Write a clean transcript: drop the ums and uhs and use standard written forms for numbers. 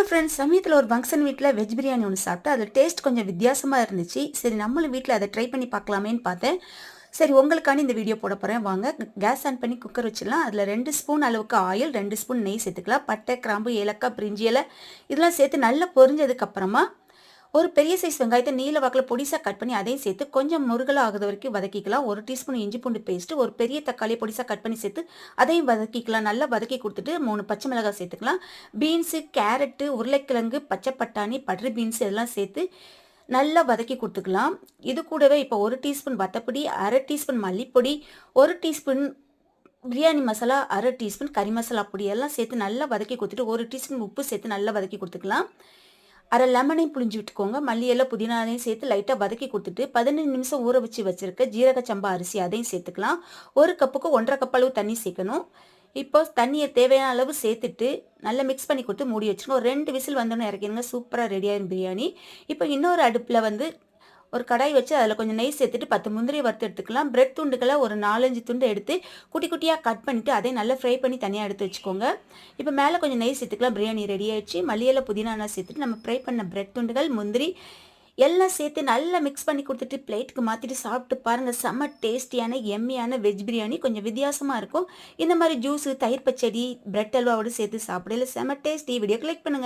Friends, சமயத்தில் ஒரு function வீட்டில் வெஜ் பிரியாணி ஒன்று சாப்பிட்டு அதில் டேஸ்ட் கொஞ்சம் வித்தியாசமாக இருந்துச்சு. சரி, நம்மளும் வீட்டில் அதை ட்ரை பண்ணி பார்க்கலாமேன்னு பார்த்தேன். சரி, உங்களுக்கான இந்த வீடியோ போட போகிறேன். வாங்க, கேஸ் ஆன் பண்ணி குக்கர் வச்சிடலாம். அதில் 2 ஸ்பூன் அளவுக்கு ஆயில், 2 ஸ்பூன் நெய் சேர்த்துக்கலாம். பட்டை, கிராம்பு, ஏலக்காய், பிரிஞ்சி இலை இதெல்லாம் சேர்த்து நல்லா பொரிஞ்சதுக்கப்புறமா ஒரு பெரிய சைஸ் வெங்காயத்தை நீல வாக்கில் பொடிசாக கட் பண்ணி அதையும் சேர்த்து கொஞ்சம் முருகலாக ஆகுது வரைக்கும் வதக்கிக்கலாம். 1 டீஸ்பூன் இஞ்சி பூண்டு பேஸ்ட்டு, ஒரு பெரிய தக்காளியை பொடிசாக கட் பண்ணி சேர்த்து அதையும் வதக்கிக்கலாம். நல்லா வதக்கி கொடுத்துட்டு 3 பச்சை மிளகாய் சேர்த்துக்கலாம். பீன்ஸு, கேரட்டு, உருளைக்கிழங்கு, பச்சை பட்டாணி, பட்டர் பீன்ஸ் இதெல்லாம் சேர்த்து நல்லா வதக்கி கொடுத்துக்கலாம். இது கூடவே இப்போ 1 டீஸ்பூன் வத்தப்பொடி, 1/2 டீஸ்பூன் மல்லிப்பொடி, 1 டீஸ்பூன் பிரியாணி மசாலா, 1/2 டீஸ்பூன் கறி மசாலா பொடி எல்லாம் சேர்த்து நல்லா வதக்கி கொடுத்துட்டு 1 டீஸ்பூன் உப்பு சேர்த்து நல்லா வதக்கி கொடுத்துக்கலாம். 1/2 லெமனையும் புளிஞ்சு விட்டுக்கோங்க. மல்லி எல்லாம் புதினாலையும் சேர்த்து லைட்டாக வதக்கி கொடுத்துட்டு 15 நிமிஷம் ஊற வச்சு வச்சுருக்க ஜீரக சம்பா அரிசி அதையும் சேர்த்துக்கலாம். 1 கப்புக்கு 1/2 கப் அளவு தண்ணி சேர்க்கணும். இப்போ தண்ணியை தேவையான அளவு சேர்த்துட்டு நல்லா மிக்ஸ் பண்ணி கொடுத்து மூடி வச்சுக்கணும். ஒரு 2 விசில் வந்தோன்னே இறக்கிடுங்க. சூப்பராக ரெடியாகிடும் பிரியாணி. இப்போ இன்னொரு அடுப்பில் ஒரு கடாய் வச்சு அதில் கொஞ்சம் நெய் சேர்த்துட்டு 10 முந்திரியை வறுத்து எடுத்துக்கலாம். பிரெட் துண்டுகளை ஒரு 4-5 துண்டு எடுத்து குட்டி குட்டியாக கட் பண்ணிவிட்டு அதை நல்லா ஃப்ரை பண்ணி தனியாக எடுத்து வச்சுக்கோங்க. இப்போ மேலே கொஞ்சம் நெய் சேர்த்துக்கலாம். பிரியாணி ரெடி ஆகிடுச்சு. மல்லியில புதினா சேர்த்துட்டு நம்ம ஃப்ரை பண்ண பிரெட் துண்டுகள், முந்திரி எல்லாம் சேர்த்து நல்லா மிக்ஸ் பண்ணி கொடுத்துட்டு பிளேட்டுக்கு மாற்றிட்டு சாப்பிட்டு பாருங்கள். செம்ம டேஸ்டியான எம்மியான வெஜ் பிரியாணி. கொஞ்சம் வித்தியாசமாக இருக்கும். இந்த மாதிரி ஜூஸு, தயிர் பச்சடி, பிரெட் அல்வாவோடு சேர்த்து சாப்பிடல செம்ம டேஸ்டி. வீடியோ கிளிக் பண்ணுங்கள்.